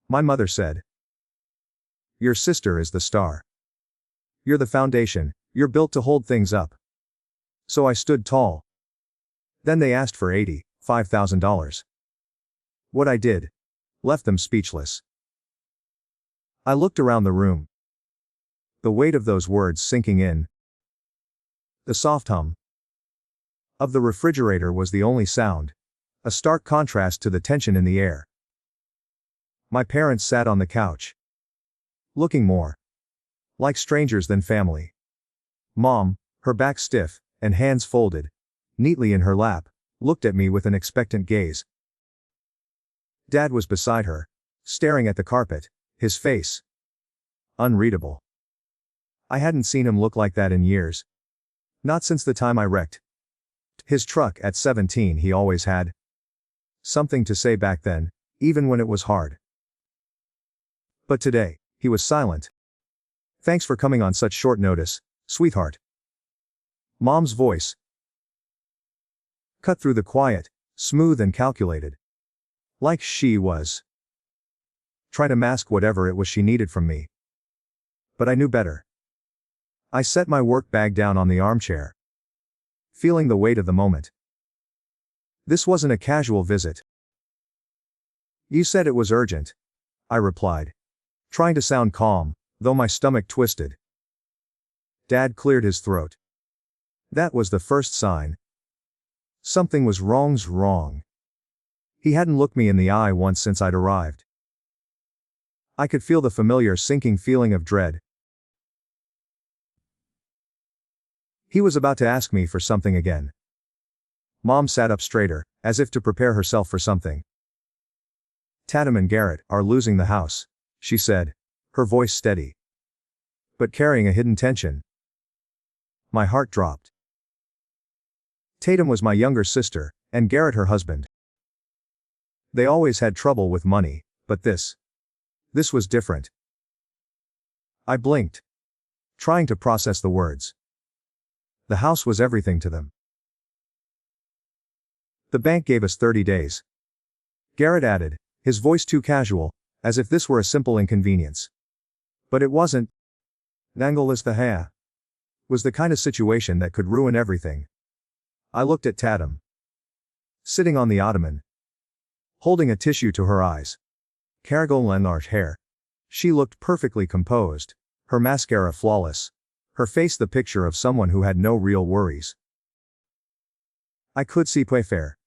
My mother said. Your sister is the star. You're the foundation, you're built to hold things up. So I stood tall. Then they asked for $85,000. What I did left them speechless. I looked around the room. The weight of those words sinking in. The soft hum of the refrigerator was the only sound, a stark contrast to the tension in the air. My parents sat on the couch, looking more like strangers than family. Mom, her back stiff, and hands folded neatly in her lap, looked at me with an expectant gaze. Dad was beside her, staring at the carpet, his face unreadable. I hadn't seen him look like that in years. Not since the time I wrecked his truck at 17. He always had something to say back then, even when it was hard. But today, he was silent. Thanks for coming on such short notice, sweetheart. Mom's voice cut through the quiet, smooth and calculated. Like she was trying to mask whatever it was she needed from me. But I knew better. I set my work bag down on the armchair, feeling the weight of the moment. This wasn't a casual visit. You said it was urgent, I replied, trying to sound calm, though my stomach twisted. Dad cleared his throat. That was the first sign. Something was wrong. He hadn't looked me in the eye once since I'd arrived. I could feel the familiar sinking feeling of dread. He was about to ask me for something again. Mom sat up straighter, as if to prepare herself for something. Tatum and Garrett are losing the house, she said, her voice steady, but carrying a hidden tension. My heart dropped. Tatum was my younger sister, and Garrett her husband. They always had trouble with money, but this was different. I blinked, trying to process the words. The house was everything to them. The bank gave us 30 days. Garrett added, his voice too casual, as if this were a simple inconvenience. But it wasn't. Nangle is the hair. Was the kind of situation that could ruin everything. I looked at Tatum, sitting on the ottoman, holding a tissue to her eyes. Carrigal and large hair. She looked perfectly composed, her mascara flawless, her face the picture of someone who had no real worries. I could see Playfair.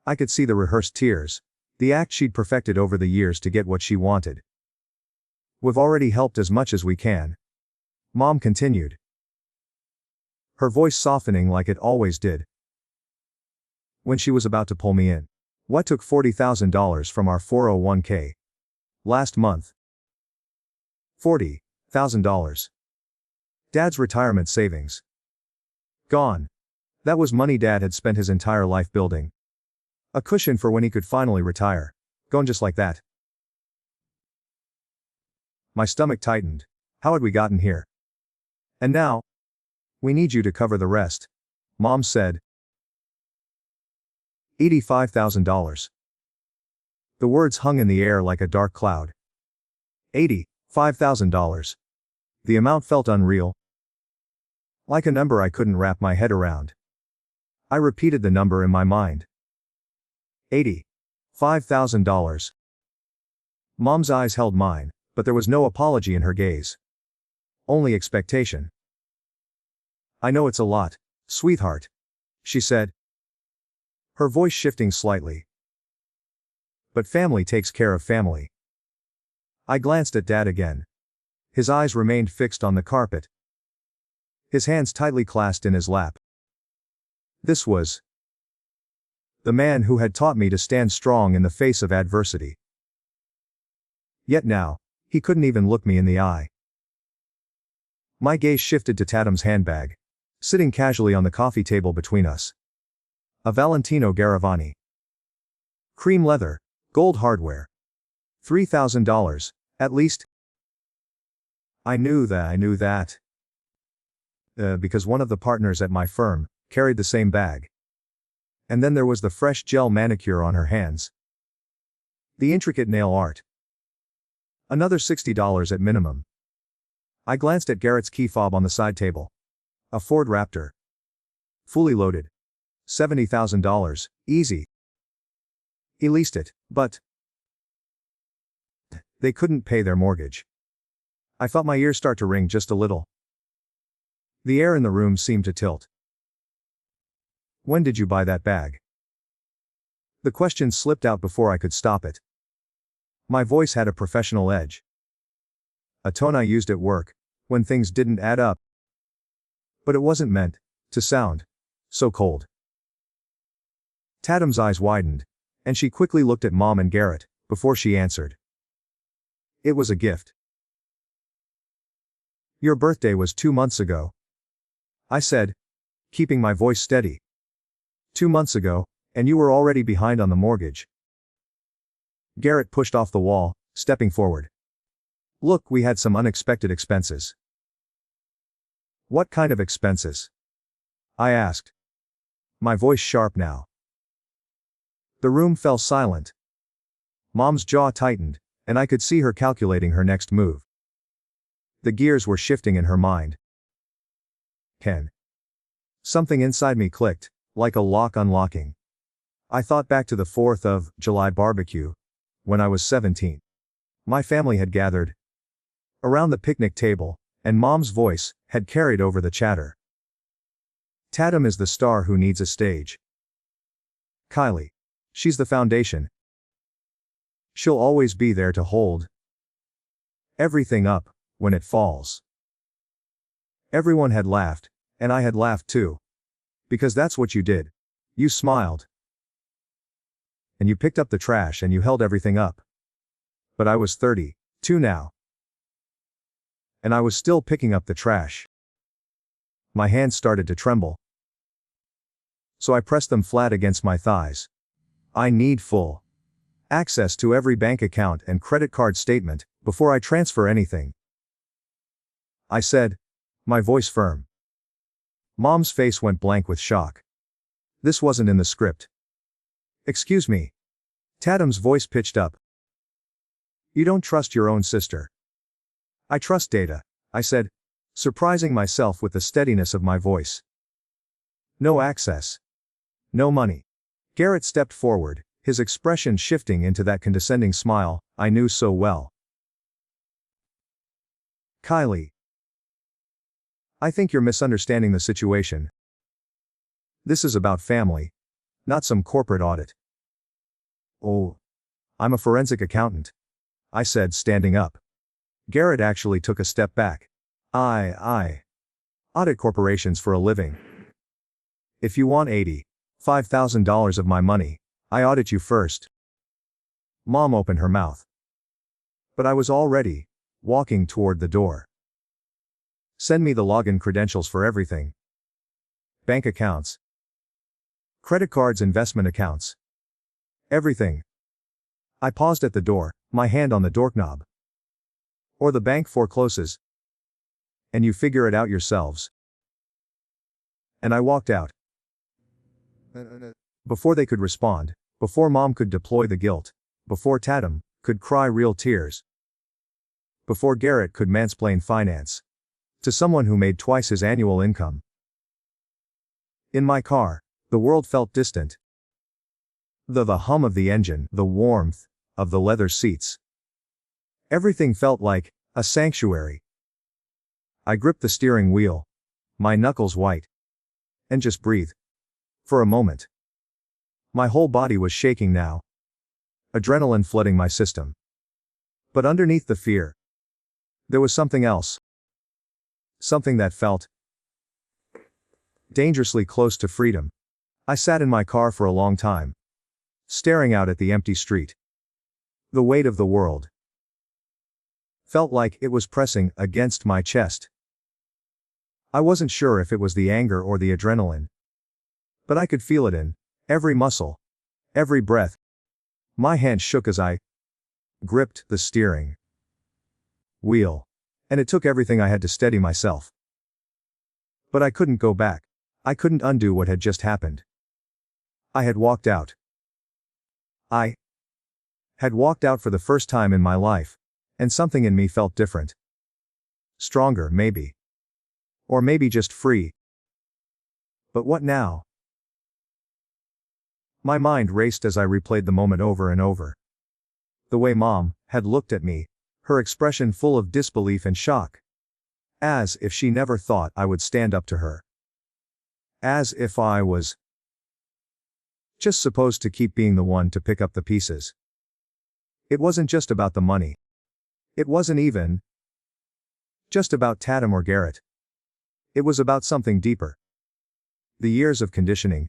I could see the rehearsed tears, the act she'd perfected over the years to get what she wanted. We've already helped as much as we can, Mom continued, her voice softening like it always did. When she was about to pull me in. What took $40,000 from our 401k? Last month. $40,000. Dad's retirement savings. Gone. That was money Dad had spent his entire life building. A cushion for when he could finally retire. Gone just like that. My stomach tightened. How had we gotten here? And now? We need you to cover the rest, Mom said. $85,000. The words hung in the air like a dark cloud. $85,000. The amount felt unreal. Like a number I couldn't wrap my head around. I repeated the number in my mind. $85,000. Mom's eyes held mine, but there was no apology in her gaze. Only expectation. I know it's a lot, sweetheart, she said, her voice shifting slightly. But family takes care of family. I glanced at Dad again. His eyes remained fixed on the carpet, his hands tightly clasped in his lap. This was the man who had taught me to stand strong in the face of adversity. Yet now, he couldn't even look me in the eye. My gaze shifted to Tatum's handbag, sitting casually on the coffee table between us. A Valentino Garavani. Cream leather, gold hardware. $3,000, at least. I knew that. Because one of the partners at my firm carried the same bag. And then there was the fresh gel manicure on her hands. The intricate nail art. Another $60 at minimum. I glanced at Garrett's key fob on the side table. A Ford Raptor. Fully loaded. $70,000, easy. He leased it, but they couldn't pay their mortgage. I felt my ears start to ring just a little. The air in the room seemed to tilt. When did you buy that bag? The question slipped out before I could stop it. My voice had a professional edge. A tone I used at work, when things didn't add up. But it wasn't meant to sound so cold. Tatum's eyes widened, and she quickly looked at Mom and Garrett, before she answered. It was a gift. Your birthday was 2 months ago, I said, keeping my voice steady. 2 months ago, and you were already behind on the mortgage. Garrett pushed off the wall, stepping forward. Look, we had some unexpected expenses. What kind of expenses? I asked. My voice sharp now. The room fell silent. Mom's jaw tightened, and I could see her calculating her next move. The gears were shifting in her mind. Ken. Something inside me clicked, like a lock unlocking. I thought back to the 4th of July barbecue, when I was 17. My family had gathered around the picnic table, and Mom's voice had carried over the chatter. Tatum is the star who needs a stage. Kylie. She's the foundation. She'll always be there to hold everything up when it falls. Everyone had laughed, and I had laughed too. Because that's what you did. You smiled. And you picked up the trash and you held everything up. But I was 32 now. And I was still picking up the trash. My hands started to tremble. So I pressed them flat against my thighs. I need full access to every bank account and credit card statement before I transfer anything, I said, my voice firm. Mom's face went blank with shock. This wasn't in the script. Excuse me. Tatum's voice pitched up. You don't trust your own sister. I trust Data, I said, surprising myself with the steadiness of my voice. No access. No money. Garrett stepped forward, his expression shifting into that condescending smile I knew so well. Kylie. I think you're misunderstanding the situation. This is about family, not some corporate audit. Oh. I'm a forensic accountant, I said, standing up. Garrett actually took a step back. I audit corporations for a living. If you want $85,000 of my money, I audit you first. Mom opened her mouth. But I was already walking toward the door. Send me the login credentials for everything. Bank accounts. Credit cards, investment accounts. Everything. I paused at the door, my hand on the doorknob. Or the bank forecloses. And you figure it out yourselves. And I walked out. Before they could respond, before Mom could deploy the guilt, before Tatum could cry real tears, before Garrett could mansplain finance to someone who made twice his annual income. In my car, the world felt distant. The hum of the engine, the warmth of the leather seats. Everything felt like a sanctuary. I gripped the steering wheel, my knuckles white, and just breathed. For a moment. My whole body was shaking now. Adrenaline flooding my system. But underneath the fear, there was something else. Something that felt dangerously close to freedom. I sat in my car for a long time, staring out at the empty street. The weight of the world felt like it was pressing against my chest. I wasn't sure if it was the anger or the adrenaline. But I could feel it in every muscle, every breath. My hand shook as I gripped the steering wheel, and it took everything I had to steady myself. But I couldn't go back. I couldn't undo what had just happened. I had walked out. I had walked out for the first time in my life, And something in me felt different. Stronger, maybe. Or maybe just free. But what now? My mind raced as I replayed the moment over and over. The way Mom had looked at me, her expression full of disbelief and shock. As if she never thought I would stand up to her. As if I was just supposed to keep being the one to pick up the pieces. It wasn't just about the money. It wasn't even just about Tatum or Garrett. It was about something deeper. The years of conditioning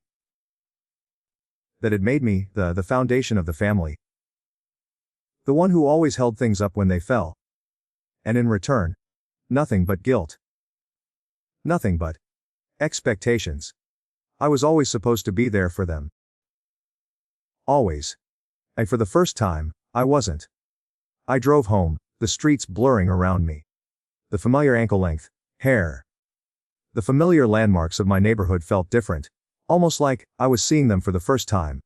that had made me the foundation of the family. The one who always held things up when they fell. And in return, nothing but guilt. Nothing but expectations. I was always supposed to be there for them. Always. And for the first time, I wasn't. I drove home, the streets blurring around me. The familiar ankle-length hair. The familiar landmarks of my neighborhood felt different, almost like I was seeing them for the first time.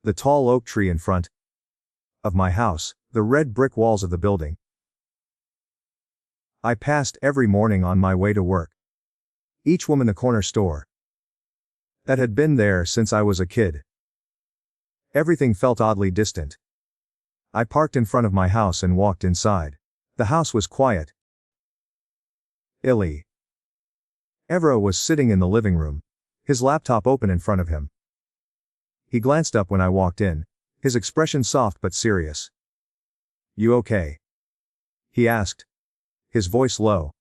The tall oak tree in front of my house, the red brick walls of the building I passed every morning on my way to work. Each woman, the corner store that had been there since I was a kid. Everything felt oddly distant. I parked in front of my house and walked inside. The house was quiet. Illy. Evra was sitting in the living room, his laptop open in front of him. He glanced up when I walked in, his expression soft but serious. "You okay?" he asked, his voice low,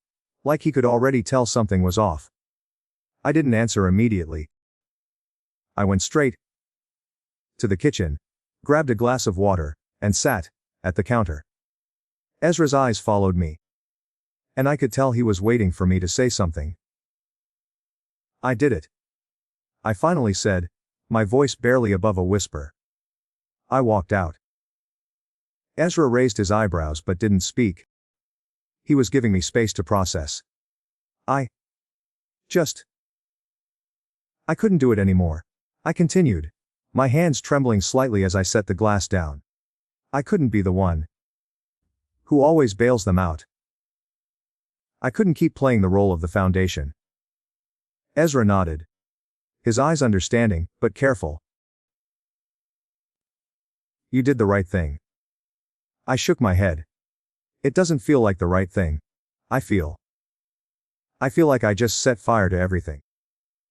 like he could already tell something was off. I didn't answer immediately. I went straight to the kitchen, grabbed a glass of water, and sat at the counter. Ezra's eyes followed me. And I could tell he was waiting for me to say something. I did it. I finally said, my voice barely above a whisper. I walked out. Ezra raised his eyebrows but didn't speak. He was giving me space to process. I couldn't do it anymore. I continued, my hands trembling slightly as I set the glass down. I couldn't be the one who always bails them out. I couldn't keep playing the role of the foundation. Ezra nodded. His eyes understanding, but careful. You did the right thing. I shook my head. It doesn't feel like the right thing. I feel like I just set fire to everything.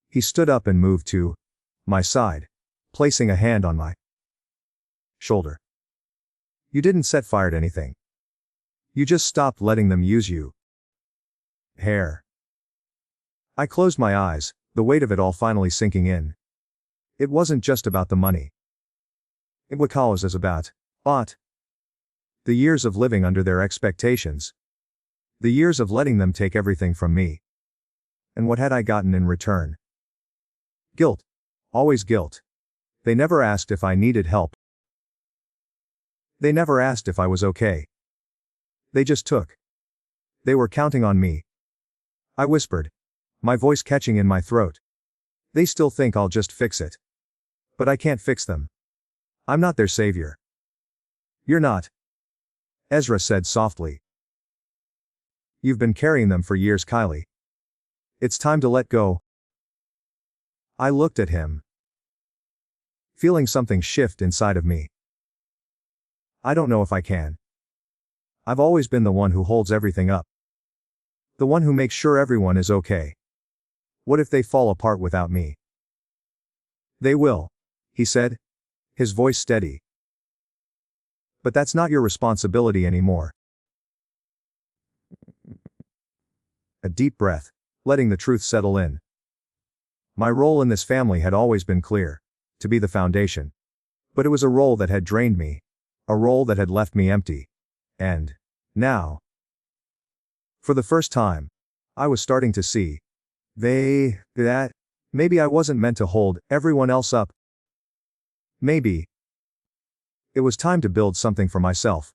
He stood up and moved to my side, placing a hand on my shoulder. You didn't set fire to anything. You just stopped letting them use you. Hair. I closed my eyes, the weight of it all finally sinking in. It wasn't just about the money. It was about the years of living under their expectations. The years of letting them take everything from me. And what had I gotten in return? Guilt. Always guilt. They never asked if I needed help. They never asked if I was okay. They just took. They were counting on me. I whispered, my voice catching in my throat. They still think I'll just fix it. But I can't fix them. I'm not their savior. You're not. Ezra said softly. You've been carrying them for years, Kylie. It's time to let go. I looked at him, feeling something shift inside of me. I don't know if I can. I've always been the one who holds everything up. The one who makes sure everyone is okay. What if they fall apart without me? They will, he said, his voice steady. But that's not your responsibility anymore. A deep breath, letting the truth settle in. My role in this family had always been clear, to be the foundation. But it was a role that had drained me, a role that had left me empty. And now, for the first time, I was starting to see that maybe I wasn't meant to hold everyone else up. Maybe it was time to build something for myself.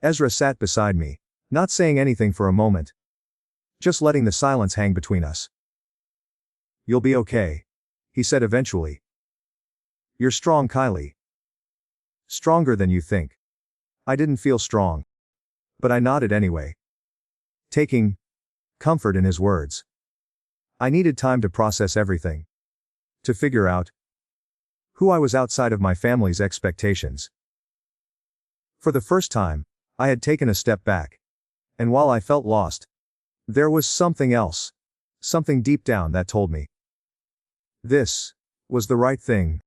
Ezra sat beside me, not saying anything for a moment. Just letting the silence hang between us. You'll be okay, he said eventually. You're strong, Kylie. Stronger than you think. I didn't feel strong. But I nodded anyway, taking comfort in his words. I needed time to process everything. To figure out who I was outside of my family's expectations. For the first time, I had taken a step back. And while I felt lost, there was something else. Something deep down that told me this was the right thing.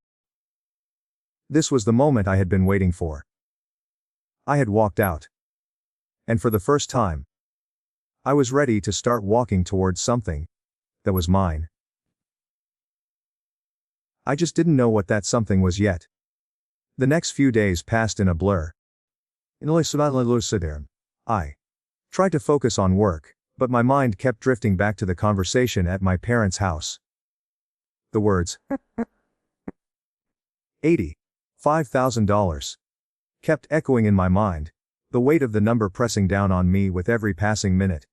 This was the moment I had been waiting for. I had walked out. And for the first time, I was ready to start walking towards something that was mine. I just didn't know what that something was yet. The next few days passed in a blur. I tried to focus on work, but my mind kept drifting back to the conversation at my parents' house. The words, $85,000, kept echoing in my mind, the weight of the number pressing down on me with every passing minute.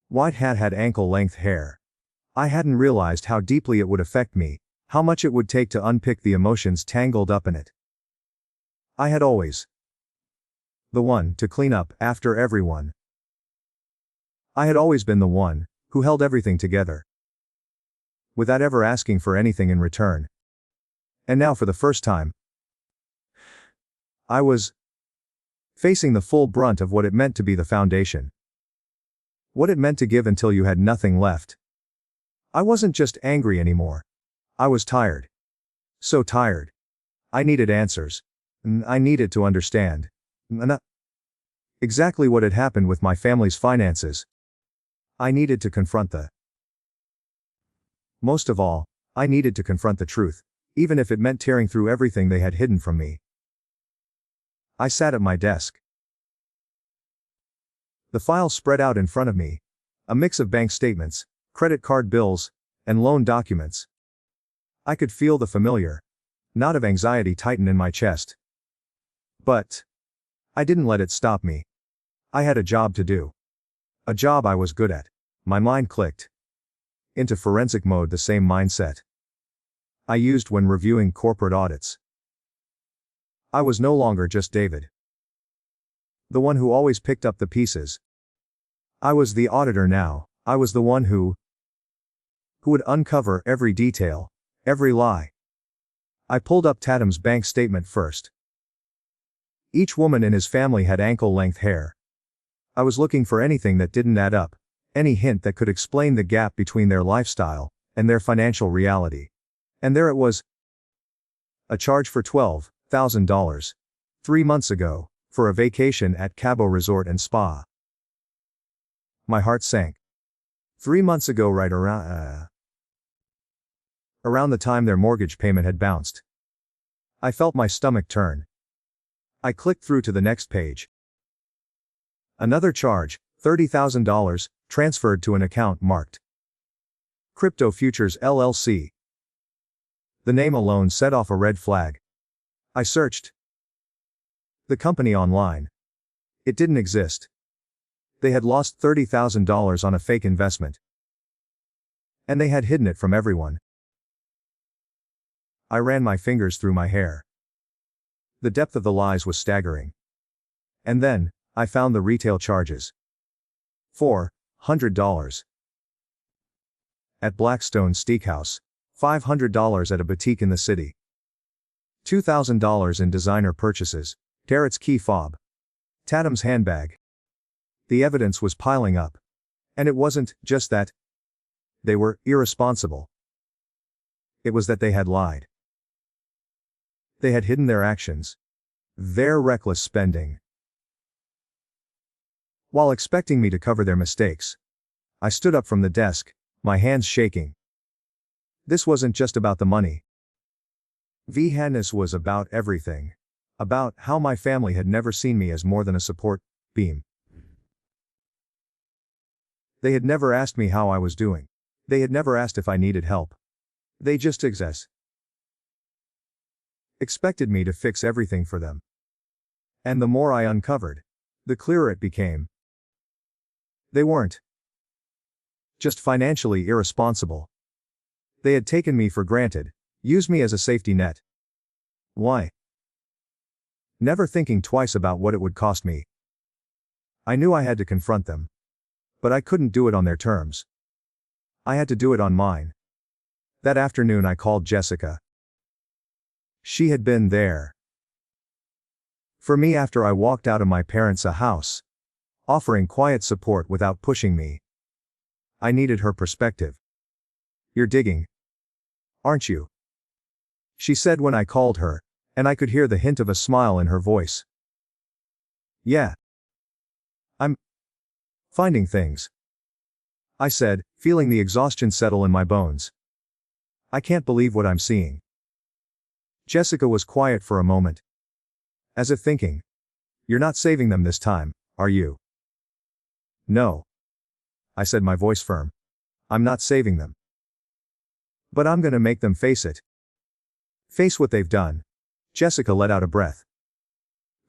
White Hat had ankle-length hair. I hadn't realized how deeply it would affect me, how much it would take to unpick the emotions tangled up in it. I had always the one to clean up after everyone. I had always been the one who held everything together, without ever asking for anything in return. And now for the first time, I was facing the full brunt of what it meant to be the foundation. What it meant to give until you had nothing left. I wasn't just angry anymore. I was tired. So tired. I needed answers. I needed to understand. Exactly what had happened with my family's finances. I needed to confront the. Most of all, I needed to confront the truth, even if it meant tearing through everything they had hidden from me. I sat at my desk. The file spread out in front of me, a mix of bank statements, credit card bills, and loan documents. I could feel the familiar knot of anxiety tighten in my chest. But I didn't let it stop me. I had a job to do. A job I was good at. My mind clicked into forensic mode, the same mindset I used when reviewing corporate audits. I was no longer just David, the one who always picked up the pieces. I was the auditor now. I was the one who would uncover every detail, every lie. I pulled up Tatum's bank statement first. Each woman in his family had ankle-length hair. I was looking for anything that didn't add up, any hint that could explain the gap between their lifestyle and their financial reality. And there it was. A charge for $12,000, 3 months ago, for a vacation at Cabo Resort and Spa. My heart sank. 3 months ago, right around the time their mortgage payment had bounced. I felt my stomach turn. I clicked through to the next page. Another charge, $30,000, transferred to an account marked Crypto Futures LLC. The name alone set off a red flag. I searched the company online. It didn't exist. They had lost $30,000 on a fake investment. And they had hidden it from everyone. I ran my fingers through my hair. The depth of the lies was staggering. And then, I found the retail charges. $400. At Blackstone Steakhouse. $500 at a boutique in the city. $2,000 in designer purchases. Garrett's key fob. Tatum's handbag. The evidence was piling up. And it wasn't just that they were irresponsible. It was that they had lied. They had hidden their actions. Their reckless spending. While expecting me to cover their mistakes, I stood up from the desk, my hands shaking. This wasn't just about the money. This was about everything. About how my family had never seen me as more than a support beam. They had never asked me how I was doing. They had never asked if I needed help. They just expected me to fix everything for them. And the more I uncovered, the clearer it became. They weren't just financially irresponsible. They had taken me for granted, used me as a safety net. Why? never thinking twice about what it would cost me. I knew I had to confront them. But I couldn't do it on their terms. I had to do it on mine. That afternoon I called Jessica. She had been there for me after I walked out of my parents' house, offering quiet support without pushing me. I needed her perspective. "You're digging, aren't you?" she said when I called her, and I could hear the hint of a smile in her voice. "Yeah. I'm finding things," I said, feeling the exhaustion settle in my bones. "I can't believe what I'm seeing." Jessica was quiet for a moment, as if thinking, "You're not saving them this time, are you?" "No," I said, my voice firm. "I'm not saving them. But I'm gonna make them face it. Face what they've done." Jessica let out a breath.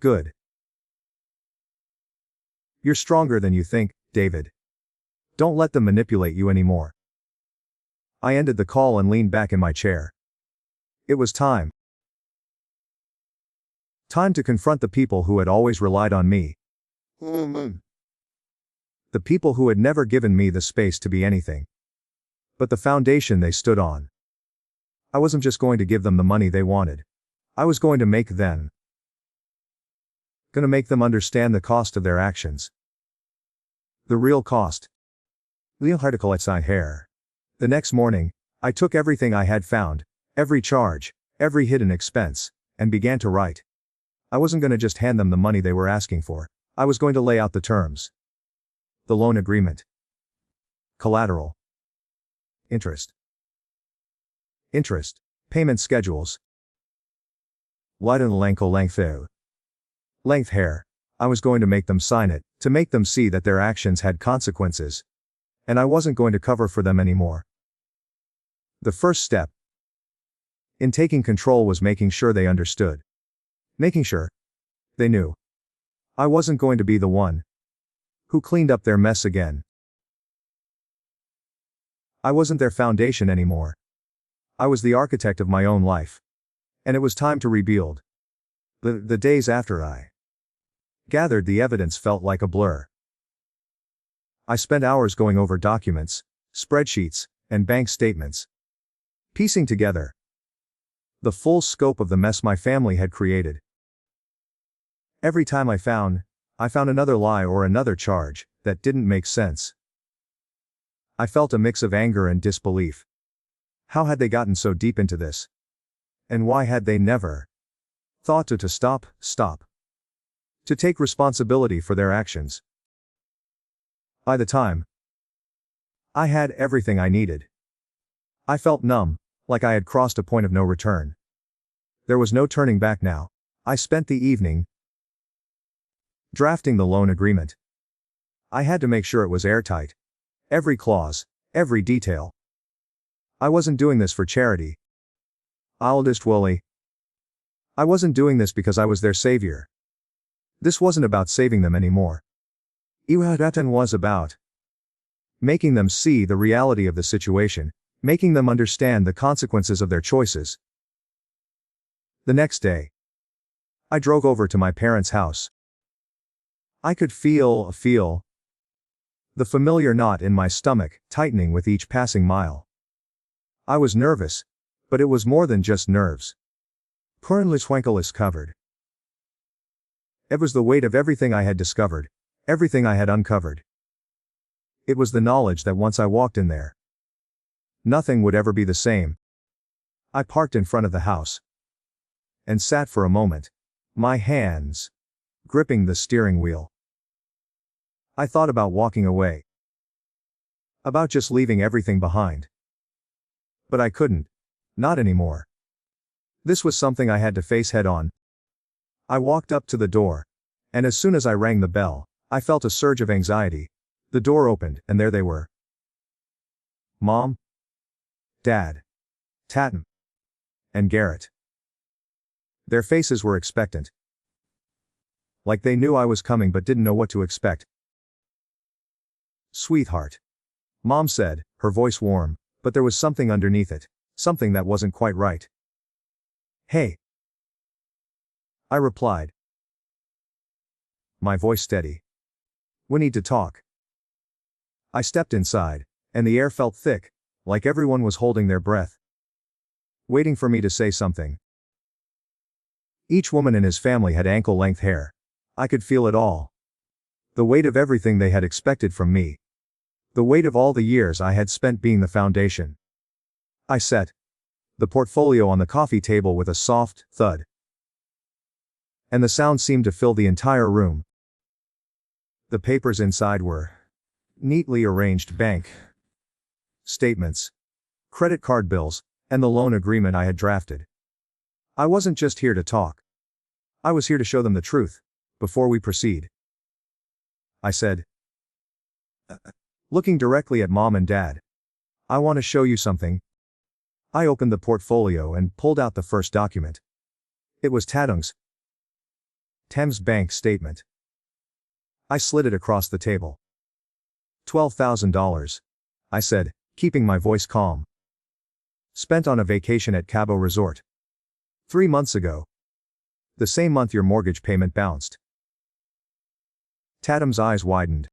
"Good. You're stronger than you think, David. Don't let them manipulate you anymore." I ended the call and leaned back in my chair. It was time. Time to confront the people who had always relied on me. The people who had never given me the space to be anything but the foundation they stood on. I wasn't just going to give them the money they wanted. I was going to make them understand the cost of their actions. The real cost. The next morning, I took everything I had found, every charge, every hidden expense, and began to write. I wasn't going to just hand them the money they were asking for. I was going to lay out the terms. The loan agreement. Collateral. Interest. Payment schedules. Length hair. I was going to make them sign it, to make them see that their actions had consequences. And I wasn't going to cover for them anymore. The first step in taking control was making sure they understood. Making sure they knew. I wasn't going to be the one who cleaned up their mess again. I wasn't their foundation anymore. I was the architect of my own life. And it was time to rebuild. The days after I gathered the evidence felt like a blur. I spent hours going over documents, spreadsheets, and bank statements, piecing together the full scope of the mess my family had created. Every time I found another lie or another charge that didn't make sense. I felt a mix of anger and disbelief. How had they gotten so deep into this? And why had they never thought to stop, to take responsibility for their actions? By the time I had everything I needed, I felt numb, like I had crossed a point of no return. There was no turning back now. I spent the evening drafting the loan agreement. I had to make sure it was airtight. Every clause, every detail. I wasn't doing this for charity. I wasn't doing this because I was their savior. This wasn't about saving them anymore. It was about making them see the reality of the situation, making them understand the consequences of their choices. The next day, I drove over to my parents' house. I could feel the familiar knot in my stomach tightening with each passing mile. I was nervous, but it was more than just nerves. Twinkle covered. It was the weight of everything I had discovered, everything I had uncovered. It was the knowledge that once I walked in there, nothing would ever be the same. I parked in front of the house and sat for a moment, my hands gripping the steering wheel. I thought about walking away, about just leaving everything behind. But I couldn't. Not anymore. This was something I had to face head on. I walked up to the door, and as soon as I rang the bell, I felt a surge of anxiety. The door opened, and there they were. Mom, Dad, Tatum, and Garrett. Their faces were expectant. Like they knew I was coming but didn't know what to expect. "Sweetheart," Mom said, her voice warm, but there was something underneath it, something that wasn't quite right. "Hey," I replied, my voice steady. We need to talk. I stepped inside, and the air felt thick, like everyone was holding their breath, waiting for me to say something. Each woman in his family had ankle-length hair. I could feel it all. The weight of everything they had expected from me. The weight of all the years I had spent being the foundation. I set the portfolio on the coffee table with a soft thud. And the sound seemed to fill the entire room. The papers inside were neatly arranged bank statements, credit card bills, and the loan agreement I had drafted. I wasn't just here to talk. I was here to show them the truth, before we proceed. I said, looking directly at Mom and Dad, I want to show you something. I opened the portfolio and pulled out the first document. It was Tadung's Thames bank statement. I slid it across the table. $12,000, I said, keeping my voice calm. Spent on a vacation at Cabo Resort. 3 months ago. The same month your mortgage payment bounced. Tatum's eyes widened.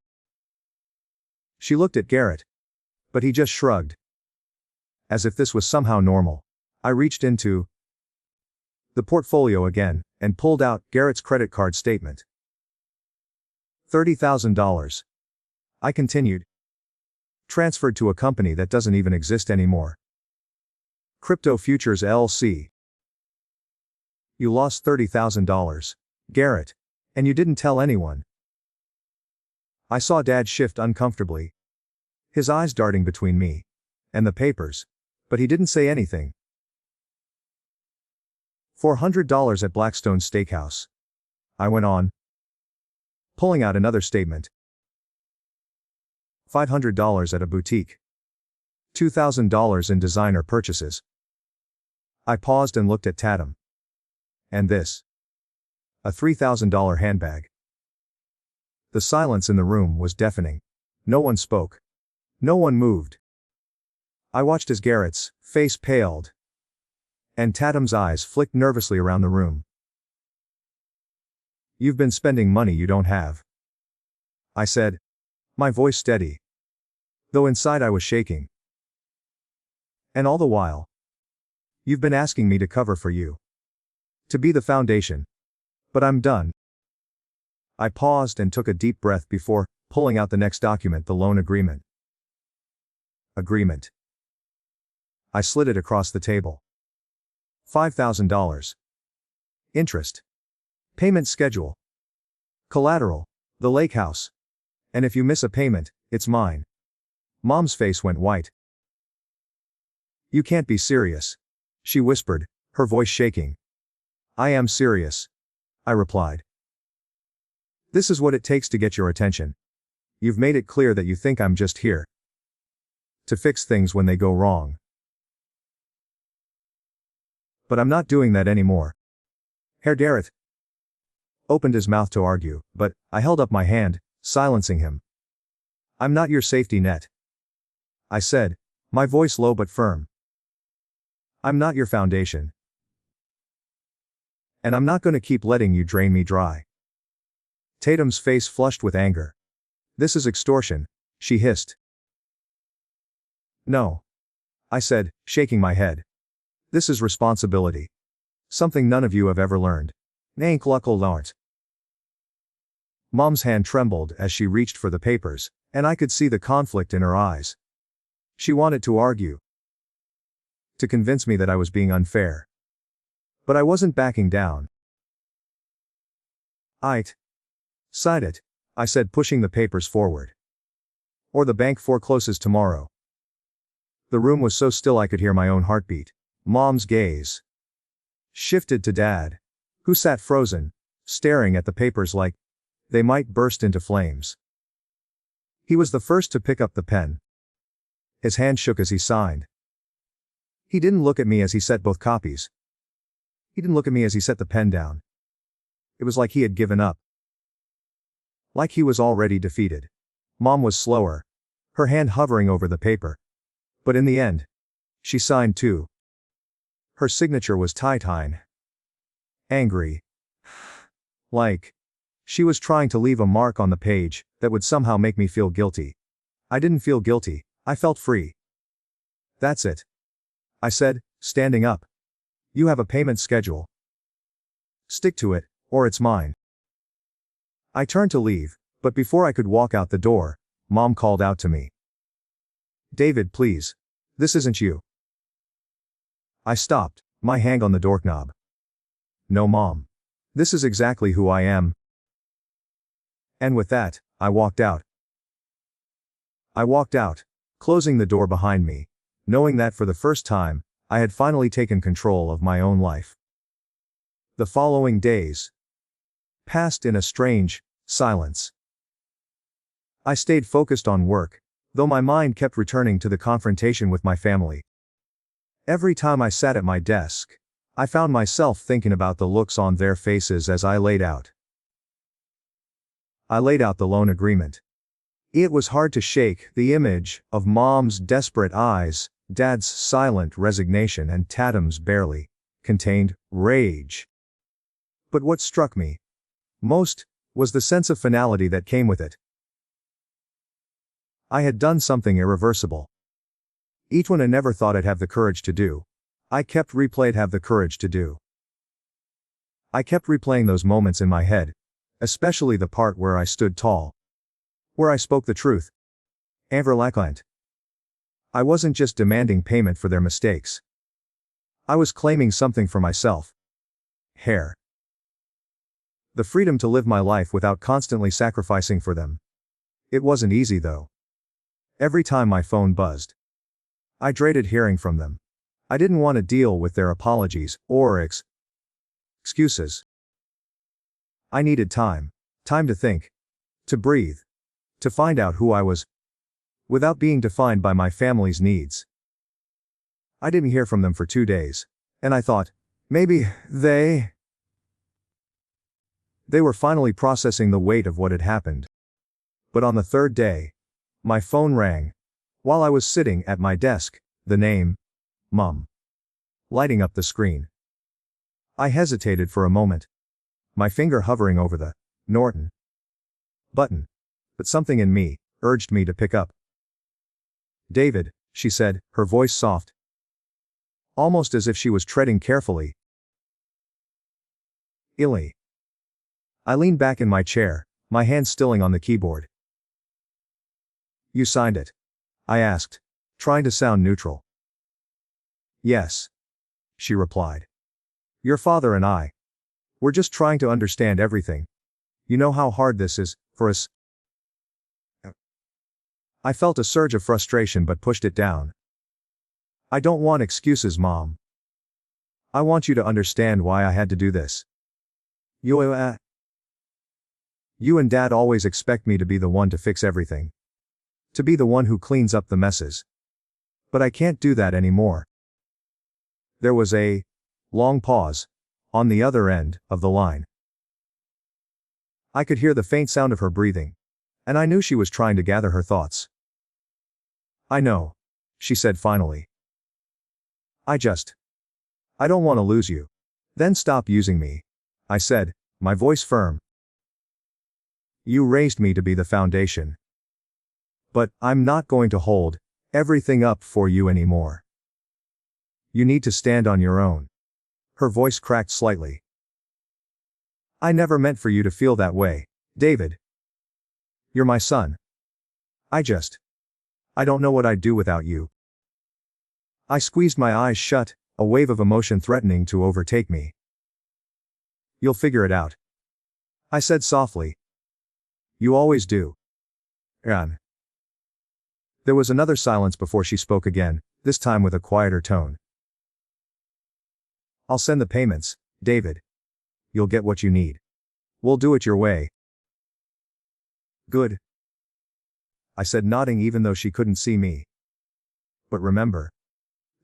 She looked at Garrett. But he just shrugged. As if this was somehow normal. I reached into the portfolio again, and pulled out Garrett's credit card statement. $30,000. I continued. Transferred to a company that doesn't even exist anymore. Crypto Futures LLC. You lost $30,000, Garrett. And you didn't tell anyone. I saw Dad shift uncomfortably. His eyes darting between me and the papers. But he didn't say anything. $400 at Blackstone Steakhouse. I went on, pulling out another statement. $500 at a boutique. $2,000 in designer purchases. I paused and looked at Tatum. And this. A $3,000 handbag. The silence in the room was deafening. No one spoke. No one moved. I watched as Garrett's face paled. And Tatum's eyes flicked nervously around the room. You've been spending money you don't have. I said, my voice steady. Though inside I was shaking. And all the while, you've been asking me to cover for you. To be the foundation. But I'm done. I paused and took a deep breath before pulling out the next document, the loan agreement. Agreement. I slid it across the table. $5,000. Interest. Payment schedule. Collateral. The lake house. And if you miss a payment, it's mine. Mom's face went white. You can't be serious. She whispered, her voice shaking. I am serious. I replied. This is what it takes to get your attention. You've made it clear that you think I'm just here to fix things when they go wrong. But I'm not doing that anymore. Herr Garrett opened his mouth to argue, but I held up my hand, silencing him. I'm not your safety net. I said, my voice low but firm. I'm not your foundation. And I'm not going to keep letting you drain me dry. Tatum's face flushed with anger. This is extortion, she hissed. No. I said, shaking my head. This is responsibility. Something none of you have ever learned. Mom's hand trembled as she reached for the papers, and I could see the conflict in her eyes. She wanted to argue. To convince me that I was being unfair. But I wasn't backing down. Sign it, I said, pushing the papers forward. Or the bank forecloses tomorrow. The room was so still I could hear my own heartbeat. Mom's gaze shifted to Dad, who sat frozen, staring at the papers like they might burst into flames. He was the first to pick up the pen. His hand shook as he signed. He didn't look at me as he set both copies. He didn't look at me as he set the pen down. It was like he had given up. Like he was already defeated. Mom was slower, her hand hovering over the paper. But in the end, she signed too. Her signature was tight, angry. Like She was trying to leave a mark on the page that would somehow make me feel guilty. I didn't feel guilty, I felt free. That's it, I said, standing up. You have a payment schedule. Stick to it, or it's mine. I turned to leave, but before I could walk out the door, Mom called out to me. David, please. This isn't you. I stopped, my hand on the doorknob. No, Mom. This is exactly who I am. And with that, I walked out. I walked out, closing the door behind me, knowing that for the first time, I had finally taken control of my own life. The following days passed in a strange silence. I stayed focused on work, though my mind kept returning to the confrontation with my family. Every time I sat at my desk, I found myself thinking about the looks on their faces as I laid out the loan agreement. It was hard to shake the image of Mom's desperate eyes, Dad's silent resignation, and Tatum's barely contained rage. But what struck me most was the sense of finality that came with it. I had done something irreversible. Each one I never thought I'd have the courage to do. I kept replaying have the courage to do. I kept replaying those moments in my head, especially the part where I stood tall, where I spoke the truth. Everlackland. I wasn't just demanding payment for their mistakes. I was claiming something for myself. Hair. The freedom to live my life without constantly sacrificing for them. It wasn't easy though. Every time my phone buzzed, I dreaded hearing from them. I didn't want to deal with their apologies or excuses. I needed time to think, to breathe, to find out who I was, without being defined by my family's needs. I didn't hear from them for 2 days, and I thought, maybe they were finally processing the weight of what had happened. But on the 3rd day, my phone rang, while I was sitting at my desk, the name, Mom, lighting up the screen. I hesitated for a moment, my finger hovering over the Norton button, but something in me urged me to pick up. David, she said, her voice soft, almost as if she was treading carefully. Illy. I leaned back in my chair, my hand stilling on the keyboard. You signed it? I asked, trying to sound neutral. Yes, she replied. Your father and I, we're just trying to understand everything. You know how hard this is for us. I felt a surge of frustration but pushed it down. I don't want excuses, Mom. I want you to understand why I had to do this. You and Dad always expect me to be the one to fix everything. To be the one who cleans up the messes. But I can't do that anymore. There was a long pause on the other end of the line. I could hear the faint sound of her breathing, and I knew she was trying to gather her thoughts. I know, she said finally. I don't want to lose you. Then stop using me, I said, my voice firm. You raised me to be the foundation. But I'm not going to hold everything up for you anymore. You need to stand on your own. Her voice cracked slightly. I never meant for you to feel that way, David. You're my son. I don't know what I'd do without you. I squeezed my eyes shut, a wave of emotion threatening to overtake me. You'll figure it out, I said softly. You always do. There was another silence before she spoke again, this time with a quieter tone. I'll send the payments, David. You'll get what you need. We'll do it your way. Good, I said, nodding even though she couldn't see me. But remember,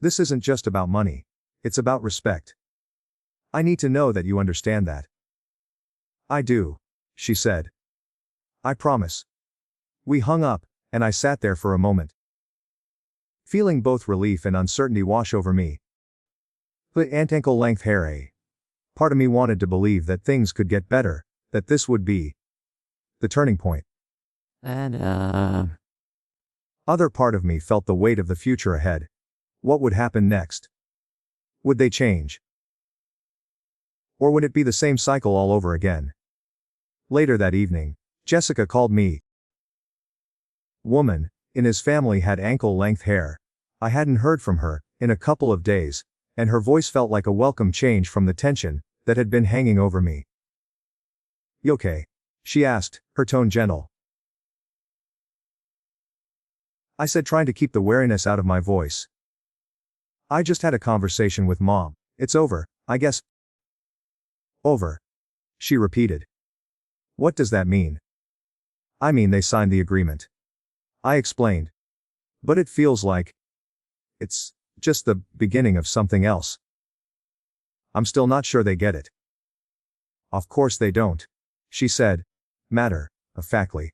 this isn't just about money. It's about respect. I need to know that you understand that. I do, she said. I promise. We hung up, and I sat there for a moment, feeling both relief and uncertainty wash over me. The ankle-length hair, part of me wanted to believe that things could get better, that this would be the turning point. And, Other part of me felt the weight of the future ahead. What would happen next? Would they change? Or would it be the same cycle all over again? Later that evening, Jessica called me. Woman, in his family had ankle-length hair. I hadn't heard from her in a couple of days, and her voice felt like a welcome change from the tension that had been hanging over me. "You okay?" she asked, her tone gentle. I said, trying to keep the wariness out of my voice. "I just had a conversation with Mom. It's over, I guess." "Over?" she repeated. "What does that mean?" "I mean, they signed the agreement." I explained. "But it feels like it's just the beginning of something else." "I'm still not sure they get it." "Of course they don't," she said, matter-of-factly.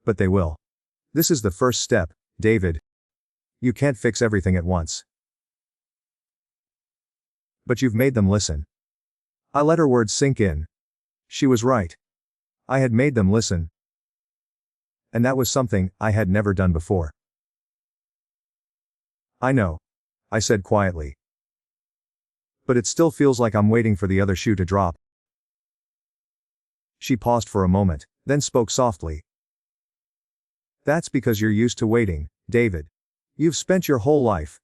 "But they will. This is the first step, David. You can't fix everything at once." "But you've made them listen." I let her words sink in. She was right. I had made them listen. And that was something I had never done before. "I know," I said quietly. "But it still feels like I'm waiting for the other shoe to drop." She paused for a moment, then spoke softly. "That's because you're used to waiting, David. You've spent your whole life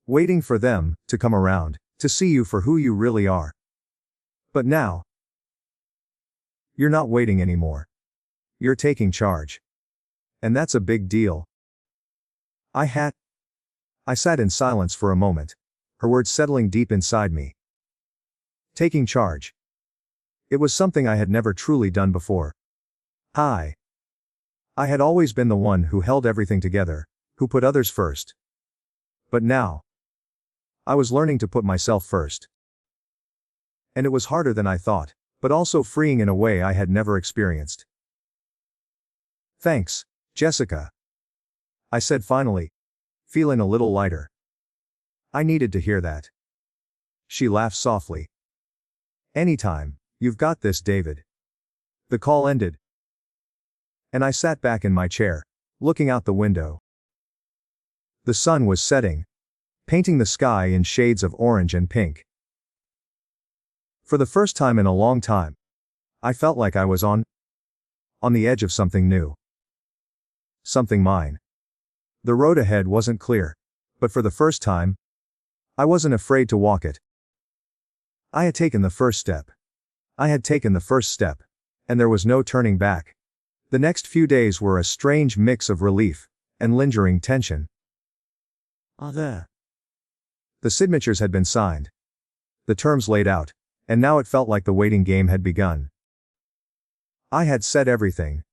waiting for them to come around, to see you for who you really are. But now, you're not waiting anymore. You're taking charge. And that's a big deal." I sat in silence for a moment, her words settling deep inside me. Taking charge. It was something I had never truly done before. I had always been the one who held everything together, who put others first. But now, I was learning to put myself first. And it was harder than I thought, but also freeing in a way I had never experienced. "Thanks, Jessica," I said finally, feeling a little lighter. I needed to hear that. She laughed softly. "Anytime, you've got this, David." The call ended, and I sat back in my chair, looking out the window. The sun was setting, painting the sky in shades of orange and pink. For the first time in a long time, I felt like I was on the edge of something new. Something mine. The road ahead wasn't clear, but for the first time, I wasn't afraid to walk it. I had taken the first step. And there was no turning back. The next few days were a strange mix of relief and lingering tension. The signatures had been signed. The terms laid out, and now it felt like the waiting game had begun. I had set everything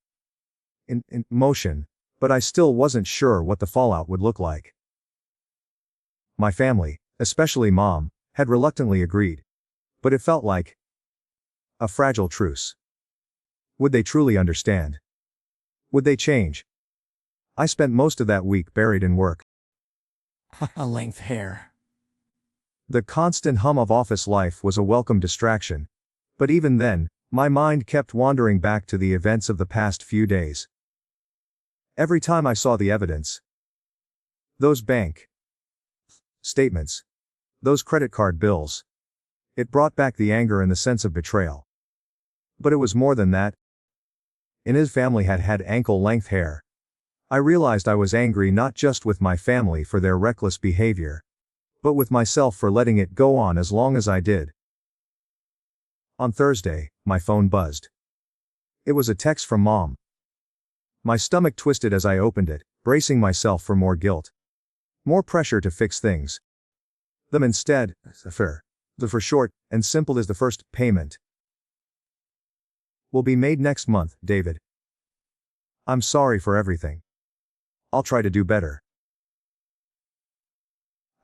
in motion, but I still wasn't sure what the fallout would look like. My family, especially Mom, had reluctantly agreed. But it felt like a fragile truce. Would they truly understand? Would they change? I spent most of that week buried in work. length hair. The constant hum of office life was a welcome distraction. But even then, my mind kept wandering back to the events of the past few days. Every time I saw the evidence, those bank statements, those credit card bills, it brought back the anger and the sense of betrayal. But it was more than that. In his family had ankle-length hair. I realized I was angry not just with my family for their reckless behavior, but with myself for letting it go on as long as I did. On Thursday, my phone buzzed. It was a text from Mom. My stomach twisted as I opened it, bracing myself for more guilt. More pressure to fix things. Them instead, the for short and simple is the first payment will be made next month, David. I'm sorry for everything. I'll try to do better.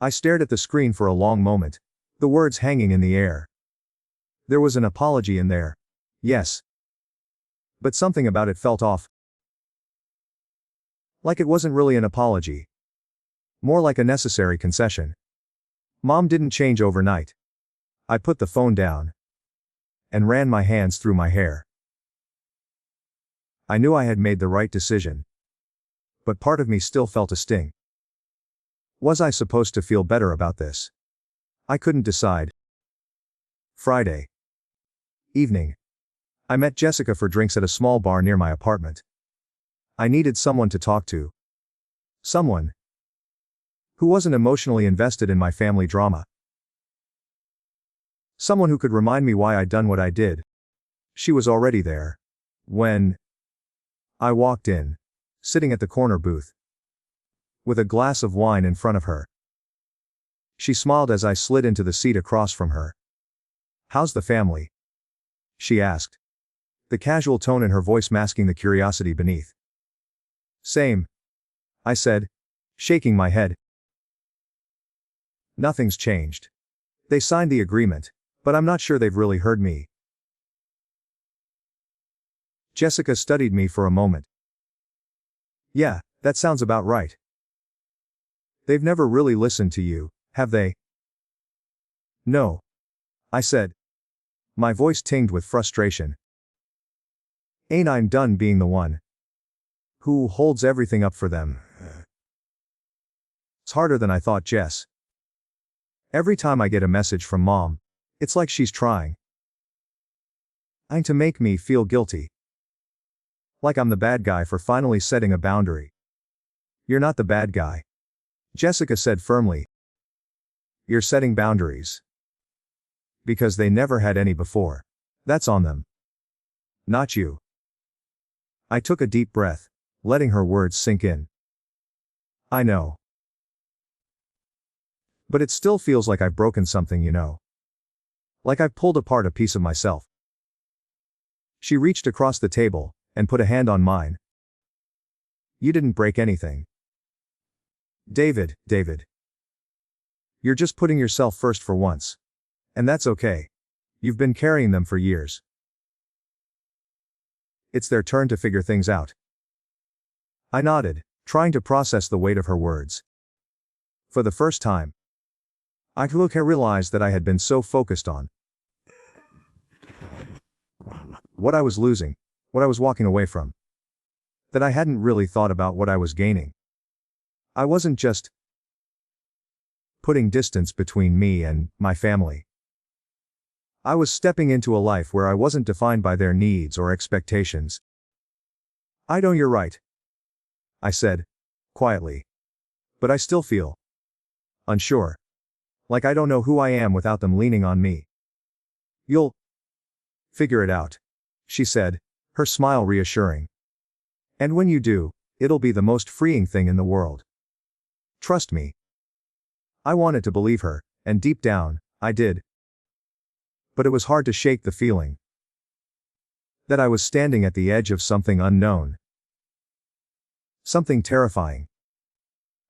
I stared at the screen for a long moment, the words hanging in the air. There was an apology in there. Yes. But something about it felt off. Like it wasn't really an apology. More like a necessary concession. Mom didn't change overnight. I put the phone down. and ran my hands through my hair. I knew I had made the right decision. But part of me still felt a sting. Was I supposed to feel better about this? I couldn't decide. Friday evening. I met Jessica for drinks at a small bar near my apartment. I needed someone to talk to. Someone who wasn't emotionally invested in my family drama. Someone who could remind me why I'd done what I did. She was already there when I walked in, sitting at the corner booth, with a glass of wine in front of her. She smiled as I slid into the seat across from her. "How's the family?" she asked, the casual tone in her voice masking the curiosity beneath. "Same," I said, shaking my head. "Nothing's changed. They signed the agreement, but I'm not sure they've really heard me." Jessica studied me for a moment. "Yeah, that sounds about right. They've never really listened to you, have they?" "No," I said, my voice tinged with frustration. "Ain't I done being the one who holds everything up for them?" "It's harder than I thought, Jess. Every time I get a message from Mom, it's like she's trying to make me feel guilty. Like I'm the bad guy for finally setting a boundary." "You're not the bad guy," Jessica said firmly. "You're setting boundaries. Because they never had any before. That's on them. Not you." I took a deep breath, letting her words sink in. "I know. But it still feels like I've broken something, you know. Like I've pulled apart a piece of myself." She reached across the table and put a hand on mine. "You didn't break anything. David. You're just putting yourself first for once. And that's okay. You've been carrying them for years. It's their turn to figure things out." I nodded, trying to process the weight of her words. For the first time, I realized that I had been so focused on what I was losing, what I was walking away from, that I hadn't really thought about what I was gaining. I wasn't just putting distance between me and my family. I was stepping into a life where I wasn't defined by their needs or expectations. "I know you're right," I said, quietly. "But I still feel unsure. Like I don't know who I am without them leaning on me." "You'll figure it out," she said, her smile reassuring. "And when you do, it'll be the most freeing thing in the world. Trust me." I wanted to believe her, and deep down, I did. But it was hard to shake the feeling that I was standing at the edge of something unknown. Something terrifying.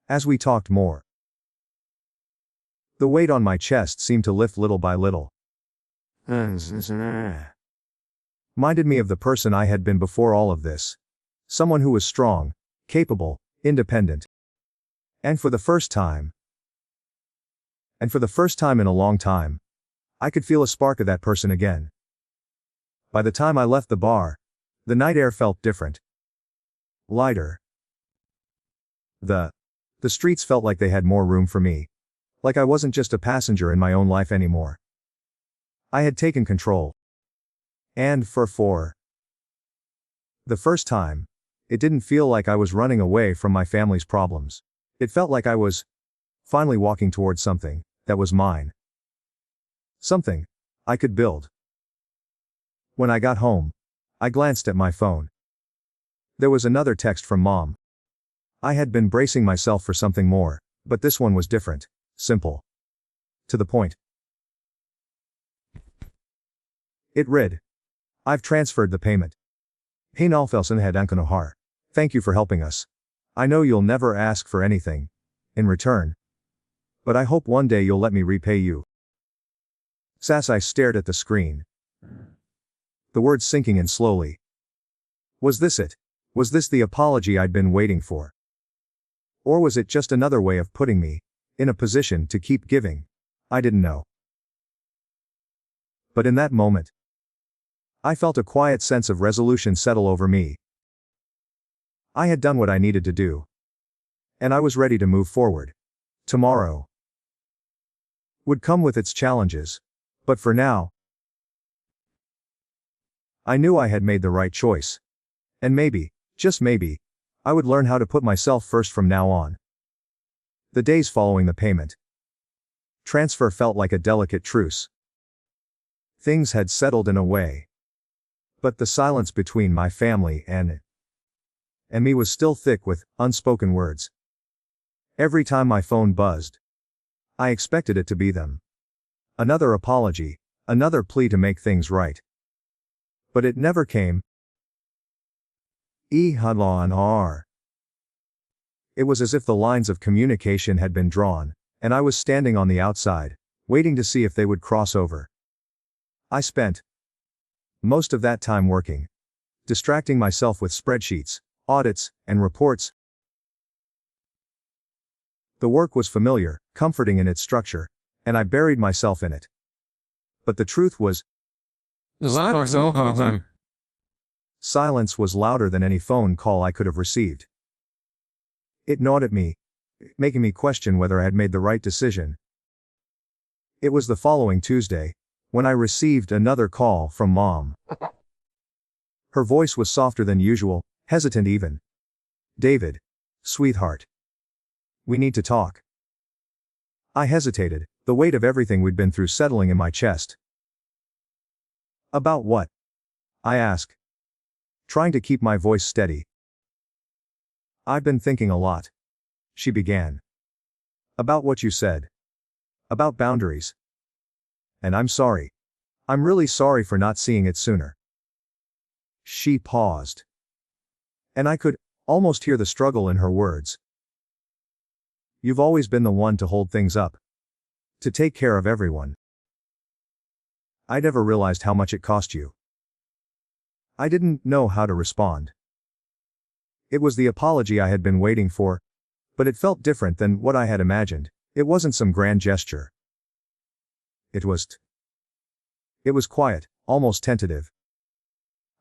As we talked more, the weight on my chest seemed to lift little by little. Minded me of the person I had been before all of this. Someone who was strong, capable, independent. And for the first time in a long time, I could feel a spark of that person again. By the time I left the bar, the night air felt different. Lighter. The streets felt like they had more room for me. Like I wasn't just a passenger in my own life anymore. I had taken control. And for the first time, it didn't feel like I was running away from my family's problems. It felt like I was finally walking towards something that was mine. Something I could build. When I got home, I glanced at my phone. There was another text from Mom. I had been bracing myself for something more, but this one was different, simple. To the point. It read, "I've transferred the payment. Hey Nalfelsen had Ankanohar. Thank you for helping us. I know you'll never ask for anything in return. But I hope one day you'll let me repay you." I stared at the screen. The words sinking in slowly. Was this it? Was this the apology I'd been waiting for? Or was it just another way of putting me in a position to keep giving? I didn't know. But in that moment, I felt a quiet sense of resolution settle over me. I had done what I needed to do. And I was ready to move forward. Tomorrow would come with its challenges. But for now, I knew I had made the right choice. And maybe, just maybe, I would learn how to put myself first from now on. The days following the payment transfer felt like a delicate truce. Things had settled in a way. But the silence between my family and me was still thick with unspoken words. Every time my phone buzzed, I expected it to be them. Another apology, another plea to make things right. But it never came. It was as if the lines of communication had been drawn, and I was standing on the outside, waiting to see if they would cross over. I spent most of that time working, distracting myself with spreadsheets, audits, and reports. The work was familiar, comforting in its structure, and I buried myself in it. But the truth was, silence was louder than any phone call I could have received. It gnawed at me, making me question whether I had made the right decision. It was the following Tuesday, when I received another call from Mom. Her voice was softer than usual, hesitant even. "David. Sweetheart. We need to talk." I hesitated, the weight of everything we'd been through settling in my chest. "About what?" I asked, trying to keep my voice steady. "I've been thinking a lot," she began. "About what you said. About boundaries. And I'm sorry. I'm really sorry for not seeing it sooner." She paused. And I could almost hear the struggle in her words. "You've always been the one to hold things up. To take care of everyone. I never realized how much it cost you." I didn't know how to respond. It was the apology I had been waiting for, but it felt different than what I had imagined. It wasn't some grand gesture. It was quiet, almost tentative.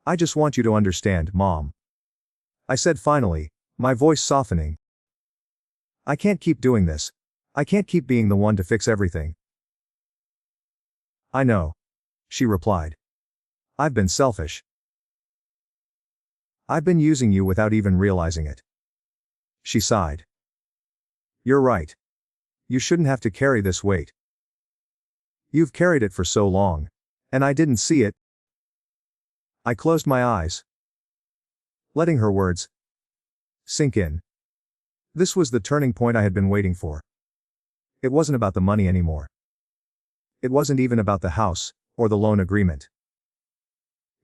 "I just want you to understand, Mom," I said finally, my voice softening. "I can't keep doing this. I can't keep being the one to fix everything." "I know," she replied. "I've been selfish. I've been using you without even realizing it." She sighed. "You're right. You shouldn't have to carry this weight. You've carried it for so long. And I didn't see it." I closed my eyes, letting her words sink in. This was the turning point I had been waiting for. It wasn't about the money anymore. It wasn't even about the house, or the loan agreement.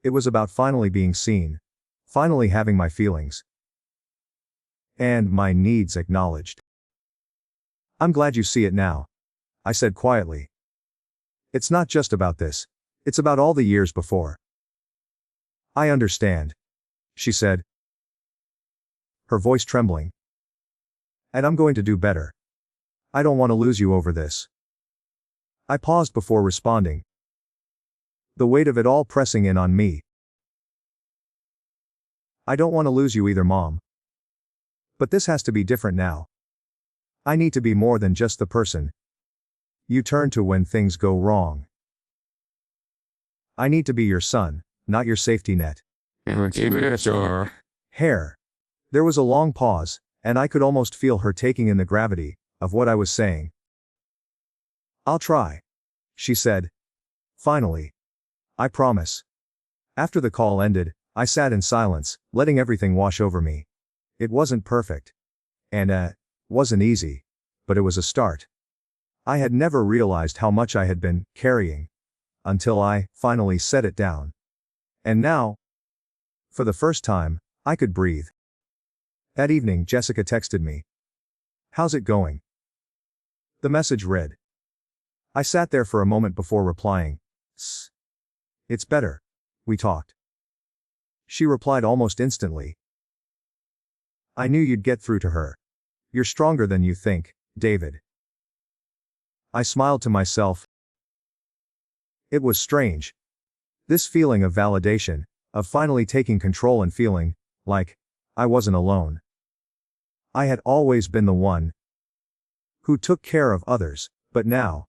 It was about finally being seen, finally having my feelings and my needs acknowledged. "I'm glad you see it now," I said quietly. "It's not just about this. It's about all the years before." "I understand," she said, her voice trembling. "And I'm going to do better. I don't want to lose you over this." I paused before responding, the weight of it all pressing in on me. "I don't want to lose you either, Mom. But this has to be different now. I need to be more than just the person you turn to when things go wrong. I need to be your son, not your safety net." Hair. There was a long pause, and I could almost feel her taking in the gravity of what I was saying. "I'll try," she said. Finally. "I promise." After the call ended, I sat in silence, letting everything wash over me. It wasn't perfect. And wasn't easy. But it was a start. I had never realized how much I had been carrying until I finally set it down. And now, for the first time, I could breathe. That evening, Jessica texted me. "How's it going?" The message read. I sat there for a moment before replying. "It's better. We talked." She replied almost instantly. "I knew you'd get through to her. You're stronger than you think, David." I smiled to myself. It was strange. This feeling of validation, of finally taking control and feeling like I wasn't alone. I had always been the one who took care of others, but now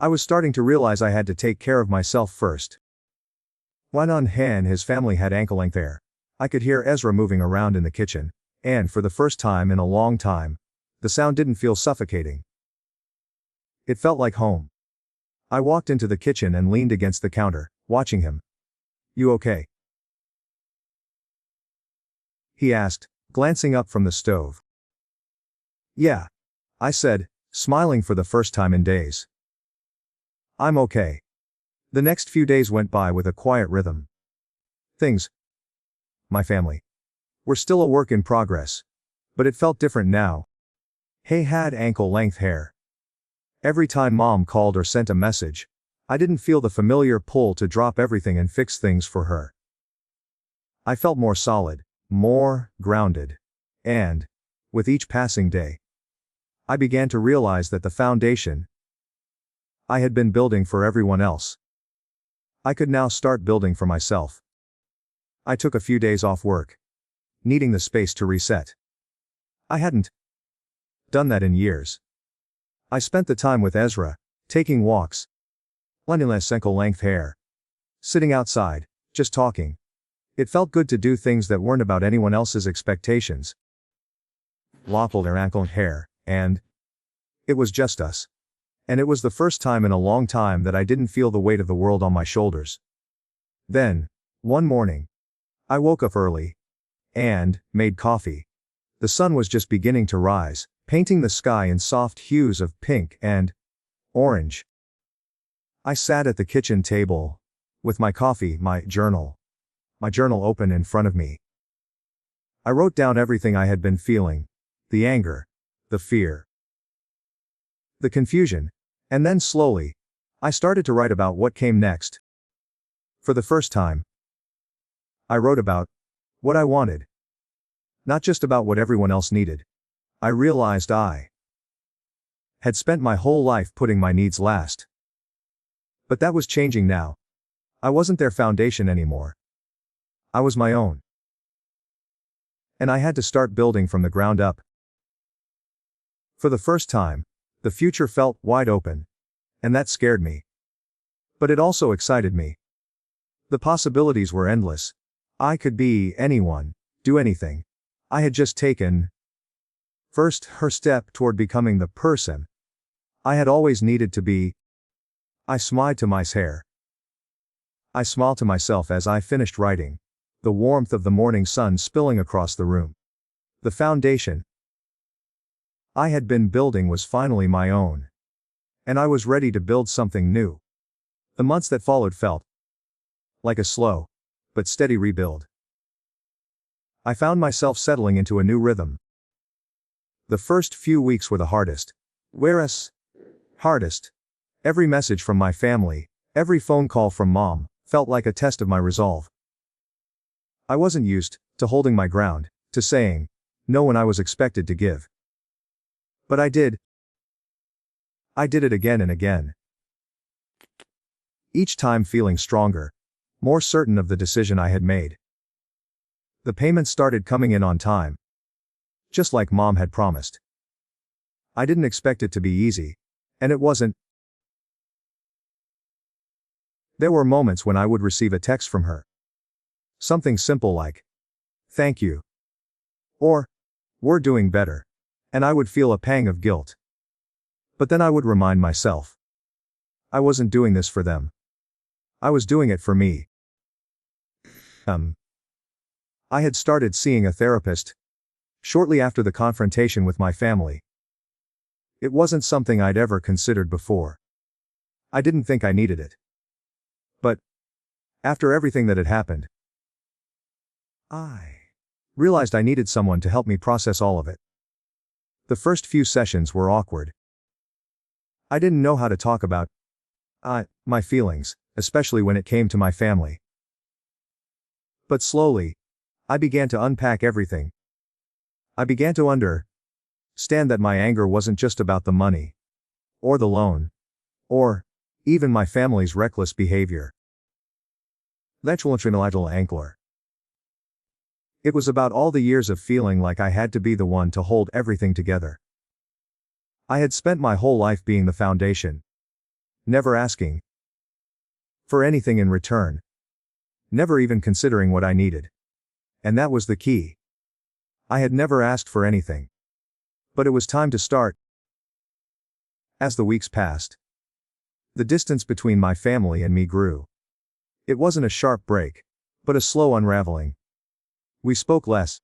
I was starting to realize I had to take care of myself first. When on hand his family had ankle-length hair. I could hear Ezra moving around in the kitchen, and for the first time in a long time, the sound didn't feel suffocating. It felt like home. I walked into the kitchen and leaned against the counter, watching him. "You okay?" he asked, glancing up from the stove. "Yeah," I said, smiling for the first time in days. "I'm okay." The next few days went by with a quiet rhythm. Things, my family, were still a work in progress, but it felt different now. Hay had ankle-length hair. Every time Mom called or sent a message, I didn't feel the familiar pull to drop everything and fix things for her. I felt more solid, more grounded. And, with each passing day, I began to realize that the foundation I had been building for everyone else, I could now start building for myself. I took a few days off work, needing the space to reset. I hadn't done that in years. I spent the time with Ezra, taking walks, lending less ankle-length hair, sitting outside, just talking. It felt good to do things that weren't about anyone else's expectations. Loppled their ankle-length hair, and it was just us. And it was the first time in a long time that I didn't feel the weight of the world on my shoulders. Then, one morning, I woke up early and made coffee. The sun was just beginning to rise, painting the sky in soft hues of pink and orange. I sat at the kitchen table with my coffee, my journal open in front of me. I wrote down everything I had been feeling, the anger, the fear, the confusion, and then slowly, I started to write about what came next. For the first time, I wrote about what I wanted. Not just about what everyone else needed. I realized I had spent my whole life putting my needs last. But that was changing now. I wasn't their foundation anymore. I was my own. And I had to start building from the ground up. For the first time, the future felt wide open. And that scared me. But it also excited me. The possibilities were endless. I could be anyone, do anything. I had just taken her step toward becoming the person I had always needed to be. I smiled to myself as I finished writing, the warmth of the morning sun spilling across the room. The foundation I had been building was finally my own. And I was ready to build something new. The months that followed felt like a slow, but steady rebuild. I found myself settling into a new rhythm. The first few weeks were the hardest. Every message from my family, every phone call from Mom, felt like a test of my resolve. I wasn't used to holding my ground, to saying no when I was expected to give. But I did. I did it again and again. Each time feeling stronger, more certain of the decision I had made. The payments started coming in on time. Just like Mom had promised. I didn't expect it to be easy. And it wasn't. There were moments when I would receive a text from her. Something simple like, "Thank you." Or, "We're doing better." And I would feel a pang of guilt. But then I would remind myself. I wasn't doing this for them. I was doing it for me. I had started seeing a therapist shortly after the confrontation with my family. It wasn't something I'd ever considered before. I didn't think I needed it. But after everything that had happened, I realized I needed someone to help me process all of it. The first few sessions were awkward. I didn't know how to talk about my feelings, especially when it came to my family. But slowly, I began to unpack everything. I began to understand that my anger wasn't just about the money, or the loan, or even my family's reckless behavior. Electrifying ankler. It was about all the years of feeling like I had to be the one to hold everything together. I had spent my whole life being the foundation, never asking for anything in return, never even considering what I needed. And that was the key. I had never asked for anything. But it was time to start. As the weeks passed, the distance between my family and me grew. It wasn't a sharp break, but a slow unraveling. We spoke less,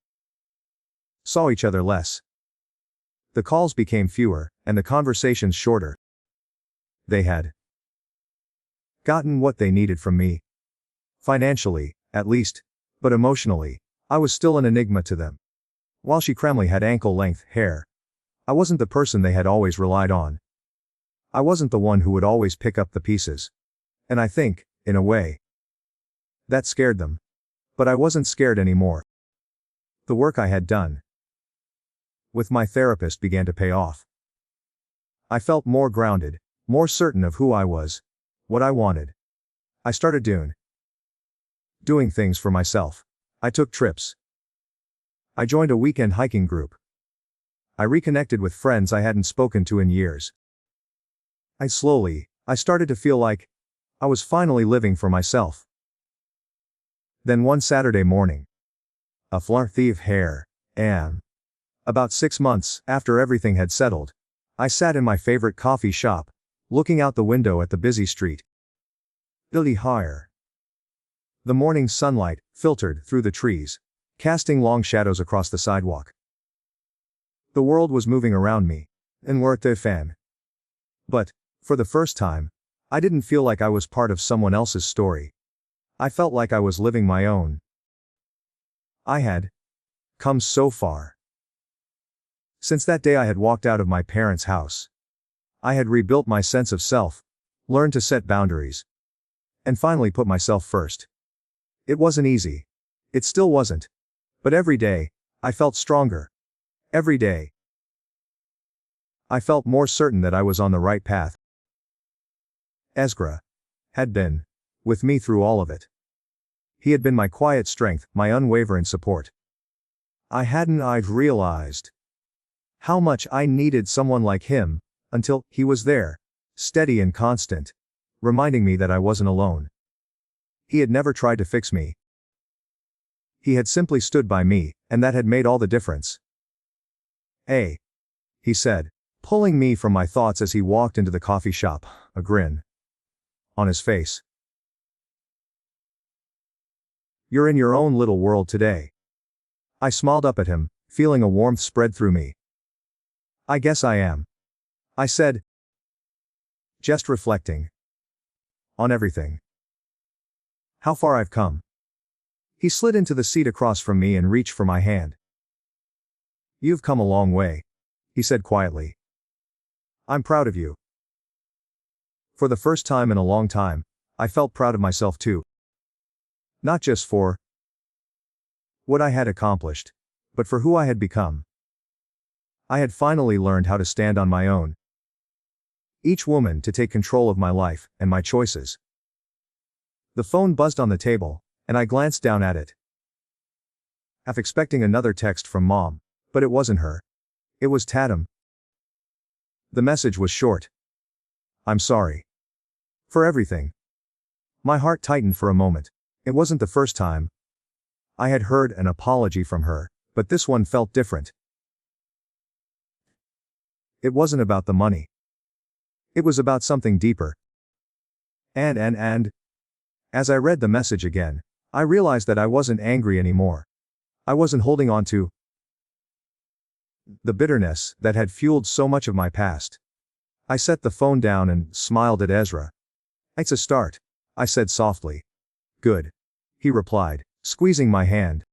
saw each other less. The calls became fewer, and the conversations shorter. They had gotten what they needed from me. Financially, at least, but emotionally, I was still an enigma to them. While she calmly had ankle-length hair, I wasn't the person they had always relied on. I wasn't the one who would always pick up the pieces. And I think, in a way, that scared them. But I wasn't scared anymore. The work I had done with my therapist began to pay off. I felt more grounded, more certain of who I was, what I wanted. I started doing things for myself. I took trips. I joined a weekend hiking group. I reconnected with friends I hadn't spoken to in years. I started to feel like I was finally living for myself. Then one Saturday morning, a flirty of hair, and about 6 months after everything had settled, I sat in my favorite coffee shop, looking out the window at the busy street. Higher. The morning sunlight filtered through the trees, casting long shadows across the sidewalk. The world was moving around me, and worth the fan. But, for the first time, I didn't feel like I was part of someone else's story. I felt like I was living my own. I had come so far. Since that day I had walked out of my parents' house. I had rebuilt my sense of self, learned to set boundaries, and finally put myself first. It wasn't easy. It still wasn't. But every day, I felt stronger. Every day, I felt more certain that I was on the right path. Ezra had been with me through all of it. He had been my quiet strength, my unwavering support. I'd realized how much I needed someone like him, until he was there, steady and constant, reminding me that I wasn't alone. He had never tried to fix me. He had simply stood by me, and that had made all the difference. "Hey," he said, pulling me from my thoughts as he walked into the coffee shop, a grin on his face. "You're in your own little world today." I smiled up at him, feeling a warmth spread through me. "I guess I am," I said, just reflecting on everything. How far I've come. He slid into the seat across from me and reached for my hand. "You've come a long way," he said quietly. "I'm proud of you." For the first time in a long time, I felt proud of myself too. Not just for what I had accomplished, but for who I had become. I had finally learned how to stand on my own. Each woman to take control of my life and my choices. The phone buzzed on the table, and I glanced down at it, half expecting another text from Mom, but it wasn't her. It was Tatum. The message was short. "I'm sorry for everything." My heart tightened for a moment. It wasn't the first time I had heard an apology from her, but this one felt different. It wasn't about the money. It was about something deeper. And, as I read the message again, I realized that I wasn't angry anymore. I wasn't holding on to the bitterness that had fueled so much of my past. I set the phone down and smiled at Ezra. "It's a start," I said softly. "Good," he replied, squeezing my hand.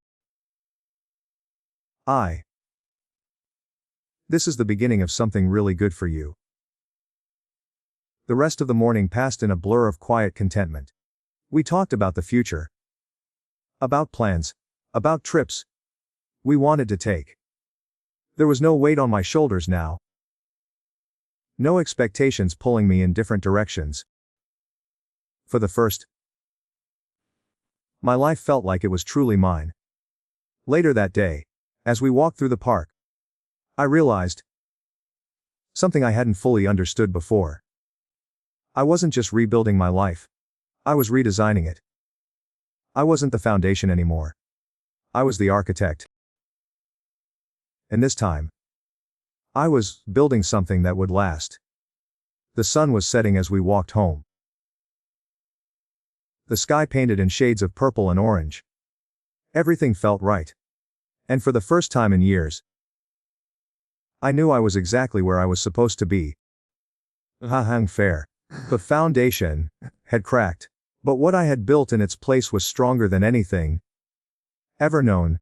This is the beginning of something really good for you." The rest of the morning passed in a blur of quiet contentment. We talked about the future. About plans. About trips we wanted to take. There was no weight on my shoulders now. No expectations pulling me in different directions. For the first My life felt like it was truly mine. Later that day, as we walked through the park, I realized something I hadn't fully understood before. I wasn't just rebuilding my life. I was redesigning it. I wasn't the foundation anymore. I was the architect. And this time, I was building something that would last. The sun was setting as we walked home. The sky painted in shades of purple and orange. Everything felt right. And for the first time in years, I knew I was exactly where I was supposed to be. Hang fair. The foundation had cracked. But what I had built in its place was stronger than anything ever known